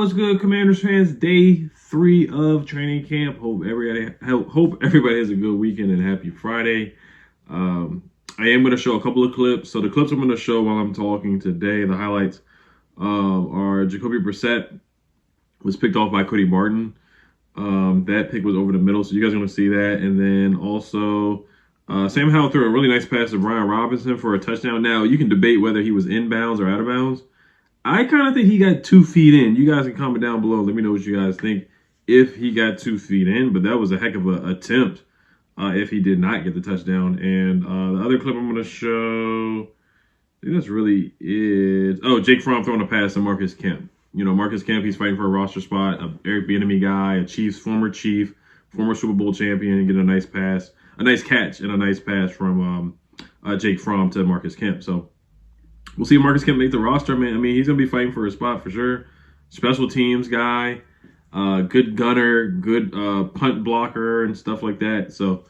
What's good, Commanders fans? Day 3 of training camp. Hope everybody has a good weekend and happy Friday. I am going to show a couple of clips. So the clips I'm going to show while I'm talking today, the highlights are Jacoby Brissett was picked off by Cody Barton. That pick was over the middle, so you guys are going to see that. And then also Sam Howell threw a really nice pass to Brian Robinson for a touchdown. Now, you can debate whether he was inbounds or out of bounds. I kind of think he got 2 feet in. You guys can comment down below. Let me know what you guys think if he got 2 feet in. But that was a heck of an attempt if he did not get the touchdown. And the other clip I'm going to show, I think that's really it. Oh, Jake Fromm throwing a pass to Marcus Kemp. You know, Marcus Kemp, he's fighting for a roster spot. Eric Bieniemy guy, former Super Bowl champion, getting a nice pass, a nice catch, and a nice pass from Jake Fromm to Marcus Kemp. So we'll see if Marcus Kemp make the roster, man. I mean, he's going to be fighting for a spot for sure. Special teams guy, good gunner, good punt blocker and stuff like that. So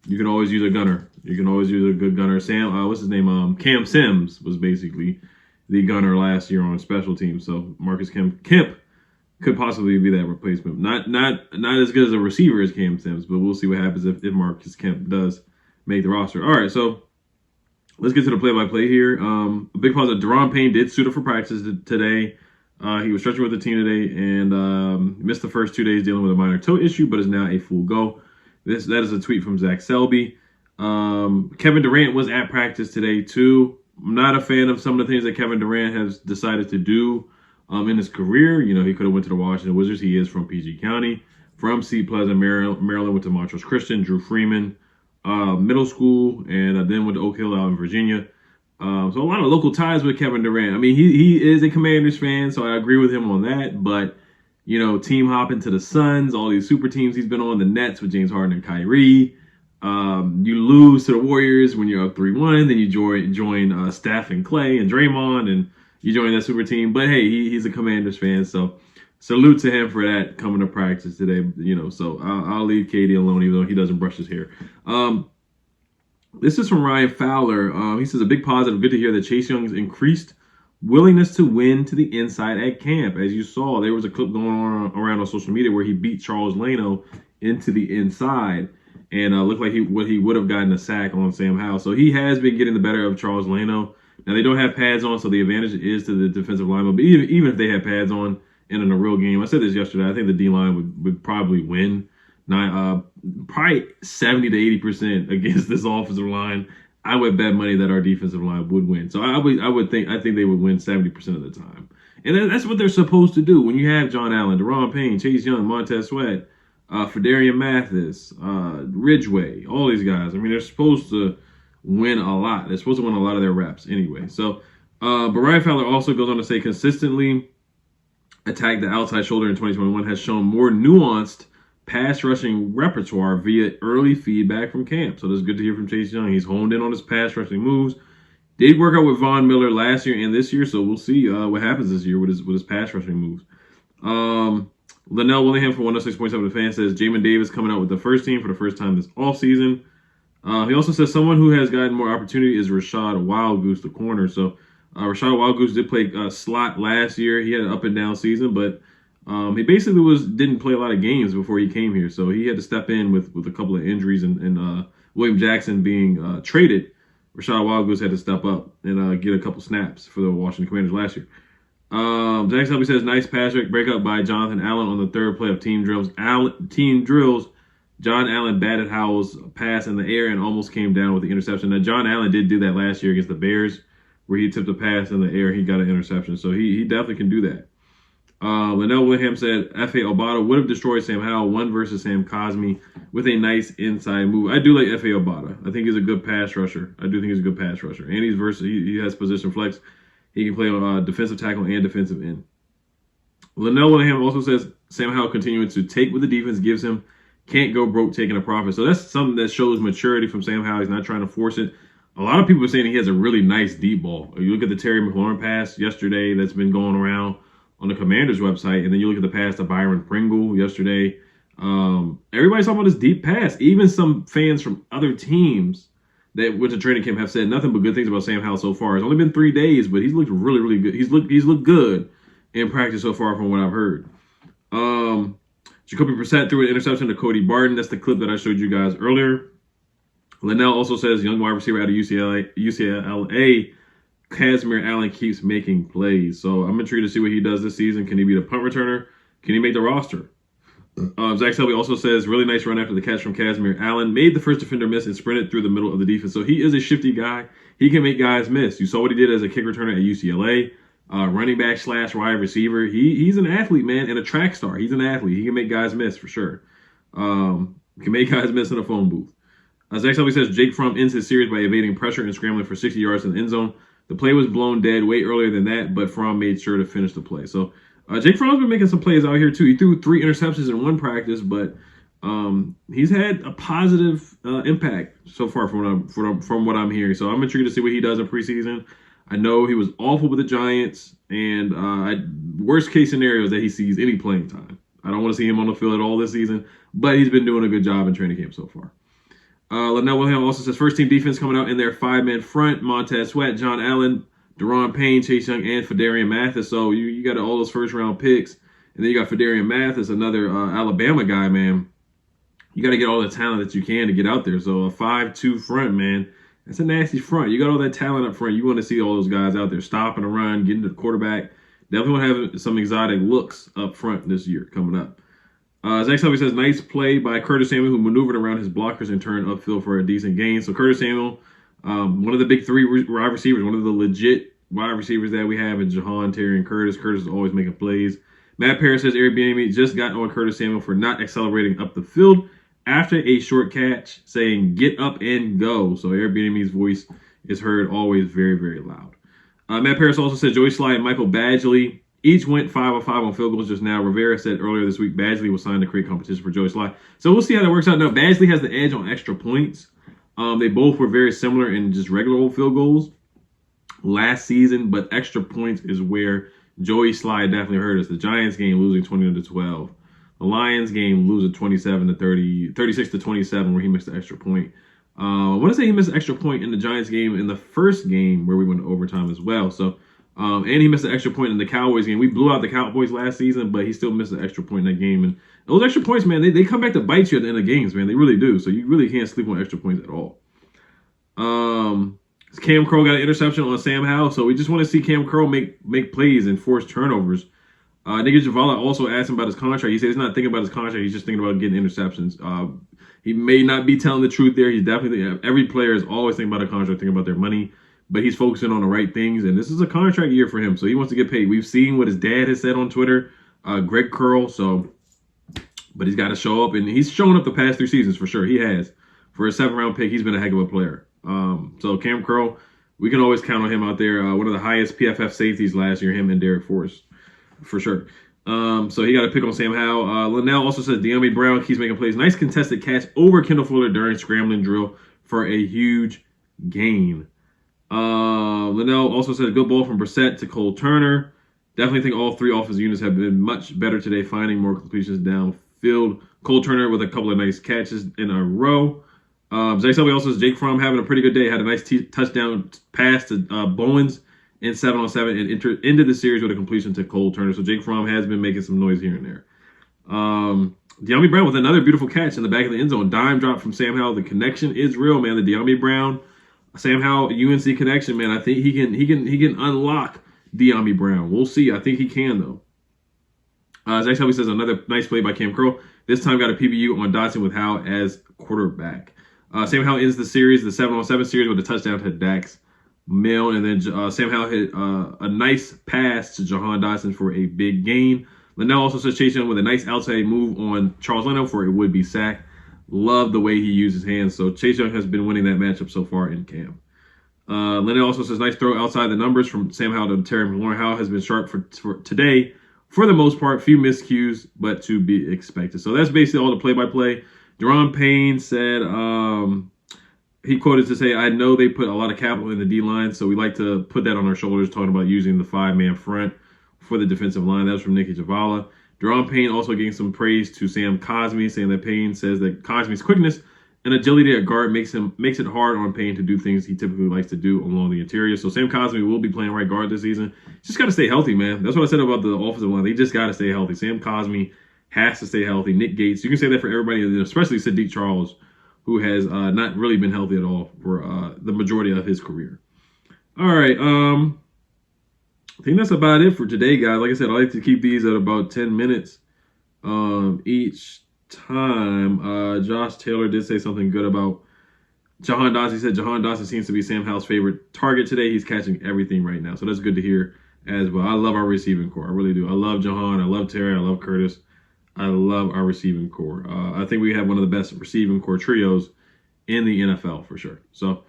you can always use a gunner. You can always use a good gunner. What's his name? Cam Sims was basically the gunner last year on special teams. So Marcus Kemp could possibly be that replacement. Not as good as a receiver as Cam Sims, but we'll see what happens if Marcus Kemp does make the roster. All right, so let's get to the play-by-play here. A big positive. Deron Payne did suit up for practice today. He was stretching with the team today and missed the first 2 days dealing with a minor toe issue, but is now a full go. That is a tweet from Zach Selby. Kevin Durant was at practice today too. I'm not a fan of some of the things that Kevin Durant has decided to do in his career. You know, he could have went to the Washington Wizards. He is from PG County, from Seat Pleasant, Maryland. Went to Montrose Christian, Drew Freeman middle school, and then went to Oak Hill out in Virginia. So a lot of local ties with Kevin Durant. I mean, he is a Commanders fan, so I agree with him on that. But, you know, team hopping to the Suns, all these super teams he's been on, the Nets with James Harden and Kyrie. You lose to the Warriors when you're up 3-1, then you join Steph and Clay and Draymond, and you join that super team. But hey, he's a Commanders fan, so salute to him for that coming to practice today. You know, so I'll leave KD alone, even though he doesn't brush his hair. This is from Ryan Fowler. He says a big positive. Good to hear that Chase Young's increased willingness to win to the inside at camp. As you saw, there was a clip going on around on social media where he beat Charles Leno into the inside. And looked like he would have gotten a sack on Sam Howell. So he has been getting the better of Charles Leno. Now, they don't have pads on, so the advantage is to the defensive lineman. But even if they had pads on and in a real game, I said this yesterday, I think the D-line would probably win. Probably 70 to 80% against this offensive line. I would bet money that our defensive line would win. So I think they would win 70% of the time. And that's what they're supposed to do. When you have John Allen, Deron Payne, Chase Young, Montez Sweat, Fedarian Mathis, Ridgeway, all these guys. I mean, they're supposed to win a lot. They're supposed to win a lot of their reps anyway. So, but Ryan Fowler also goes on to say consistently attack the outside shoulder in 2021 has shown more nuanced pass rushing repertoire via early feedback from camp. So that's good to hear from Chase Young. He's honed in on his pass rushing moves. Did work out with Von Miller last year and this year, so we'll see what happens this year with his pass rushing moves. Linnell Willingham from 106.7 The Fan says Jamin Davis coming out with the first team for the first time this offseason. He also says someone who has gotten more opportunity is Rashad Wildgoose, the corner. So Rashad Wildgoose did play slot last year. He had an up and down season, but he basically didn't play a lot of games before he came here. So he had to step in with a couple of injuries and William Jackson being traded. Rashad Wildgoose had to step up and get a couple snaps for the Washington Commanders last year. Jack Selby says, nice pass breakup by Jonathan Allen on the third play of team drills. John Allen batted Howell's pass in the air and almost came down with the interception. Now, John Allen did do that last year against the Bears, where he tipped a pass in the air. He got an interception, so he definitely can do that. Linnell Willingham said, F.A. Obata would have destroyed Sam Howell 1 versus Sam Cosmi with a nice inside move. I do like F.A. Obata. I think he's a good pass rusher. And he has position flex. He can play on defensive tackle and defensive end. Linnell Willingham also says Sam Howell continuing to take what the defense gives him. Can't go broke taking a profit. So that's something that shows maturity from Sam Howell. He's not trying to force it. A lot of people are saying he has a really nice deep ball. You look at the Terry McLaurin pass yesterday that's been going around on the Commanders website, and then you look at the pass to Byron Pringle yesterday. Everybody's talking about this deep pass. Even some fans from other teams that went to training camp have said nothing but good things about Sam Howell so far. It's only been 3 days, but he's looked really, really good. He's looked good in practice so far from what I've heard. Jacoby Brissett threw an interception to Cody Barton. That's the clip that I showed you guys earlier. Linnell also says young wide receiver out of UCLA, Casimir Allen keeps making plays. So I'm intrigued to see what he does this season. Can he be the punt returner? Can he make the roster? Zach Selby also says really nice run after the catch from Casimir Allen. Made the first defender miss and sprinted through the middle of the defense. So he is a shifty guy. He can make guys miss. You saw what he did as a kick returner at UCLA. Running back / wide receiver. He's an athlete, man, and a track star. He's an athlete. He can make guys miss for sure. Can make guys miss in a phone booth. Zach Selby says Jake Fromm ends his series by evading pressure and scrambling for 60 yards in the end zone. The play was blown dead way earlier than that, but Fromm made sure to finish the play. So Jake Fromm's been making some plays out here too. He threw 3 interceptions in one practice, but he's had a positive impact so far from what I'm hearing. So I'm intrigued to see what he does in preseason. I know he was awful with the Giants, and worst case scenario is that he sees any playing time. I don't want to see him on the field at all this season, but he's been doing a good job in training camp so far. Linnell Wilhelm also says first team defense coming out in their 5-man front: Montez Sweat, John Allen, Daron Payne, Chase Young, and Fedarian Mathis. So you got all those first round picks, and then you got Fedarian Mathis, another Alabama guy, man. You got to get all the talent that you can to get out there. So a 5-2 front, man, that's a nasty front. You got all that talent up front. You want to see all those guys out there stopping and run, getting to the quarterback. Definitely want to have some exotic looks up front this year coming up. Zach Selby says, nice play by Curtis Samuel, who maneuvered around his blockers and turned upfield for a decent gain. So Curtis Samuel, one of the big 3 wide receivers, one of the legit wide receivers that we have in Jahan, Terry, and Curtis. Curtis is always making plays. Matt Parris says Eric Bieniemy just got on Curtis Samuel for not accelerating up the field after a short catch, saying, get up and go. So Eric Bieniemy's voice is heard always very, very loud. Matt Parris also said Joey Slye and Michael Badgley each went 5 of 5 on field goals just now. Rivera said earlier this week Badgley was signed to create competition for Joey Slye. So we'll see how that works out. Now, Badgley has the edge on extra points. They both were very similar in just regular old field goals last season, but extra points is where Joey Slye definitely hurt us. The Giants game losing 20-12. The Lions game losing 36-27, where he missed the extra point. I want to say he missed an extra point in the Giants game in the first game where we went to overtime as well. So, and he missed an extra point in the Cowboys game. We blew out the Cowboys last season, but he still missed an extra point in that game. And those extra points, man, they come back to bite you at the end of games, man. They really do. So you really can't sleep on extra points at all. Cam Crow got an interception on Sam Howell. So we just want to see Cam Crow make plays and force turnovers. Nigga Javala also asked him about his contract. He said he's not thinking about his contract. He's just thinking about getting interceptions. He may not be telling the truth there. He's definitely, every player is always thinking about a contract, thinking about their money, but he's focusing on the right things. And this is a contract year for him, so he wants to get paid. We've seen what his dad has said on Twitter, Greg Curl. But he's got to show up, and he's shown up the past 3 seasons for sure. He has. For a 7th-round pick, he's been a heck of a player. So Cam Crow, we can always count on him out there. One of the highest PFF safeties last year, him and Derek Forrest, for sure. So he got a pick on Sam Howell. Linnell also says Dyami Brown keeps making plays. Nice contested catch over Kendall Fuller during scrambling drill for a huge gain. Linnell also said a good ball from Brissett to Cole Turner. Definitely think all 3 offensive units have been much better today, finding more completions downfield. Cole Turner with a couple of nice catches in a row. Zach Selby also says Jake Fromm having a pretty good day. Had a nice touchdown pass to Bowens in 7-on-7 and ended the series with a completion to Cole Turner. So Jake Fromm has been making some noise here and there. Dyami Brown with another beautiful catch in the back of the end zone. Dime drop from Sam Howell. The connection is real, man. The Dyami Brown, Sam Howell, UNC connection, man. I think he can unlock Dyami Brown. We'll see. I think he can, though. Zach Selby says another nice play by Cam Crow. This time got a PBU on Dotson with Howell as quarterback. Sam Howell ends the series, the 7-on-7 series, with a touchdown to Dax Mill, and then Sam Howell hit a nice pass to Jahan Dotson for a big gain. Linnell also says Chase Young with a nice outside move on Charles Leno for a would-be sack. Love the way he uses hands. So Chase Young has been winning that matchup so far in camp. Linnell also says nice throw outside the numbers from Sam Howell to Terry McLaurin. Howell has been sharp for today for the most part. Few miscues, but to be expected. So that's basically all the play-by-play. Daron Payne said, he quoted to say, I know they put a lot of capital in the D-line, so we like to put that on our shoulders, talking about using the 5-man front for the defensive line. That was from Nicky Javala. Daron Payne also gave some praise to Sam Cosmi, saying that Payne says that Cosmi's quickness And agility at guard makes it hard on Payne to do things he typically likes to do along the interior. So Sam Cosmi will be playing right guard this season. Just got to stay healthy, man. That's what I said about the offensive line. They just got to stay healthy. Sam Cosmi has to stay healthy. Nick Gates, you can say that for everybody, especially Sadiq Charles, who has not really been healthy at all for the majority of his career. All right, I think that's about it for today, guys. Like I said, I like to keep these at about 10 minutes each time. Josh Taylor did say something good about Jahan Dotson. He said Jahan Dotson seems to be Sam Howell's favorite target today. He's catching everything right now. So that's good to hear as well. I love our receiving core. I really do. I love Jahan. I love Terry. I love Curtis. I love our receiving core. I think we have one of the best receiving core trios in the NFL for sure. So,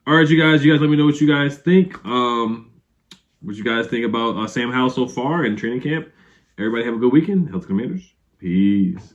all right, you guys let me know what you guys think. What you guys think about Sam Howell so far in training camp. Everybody have a good weekend. Health Commanders. Peace.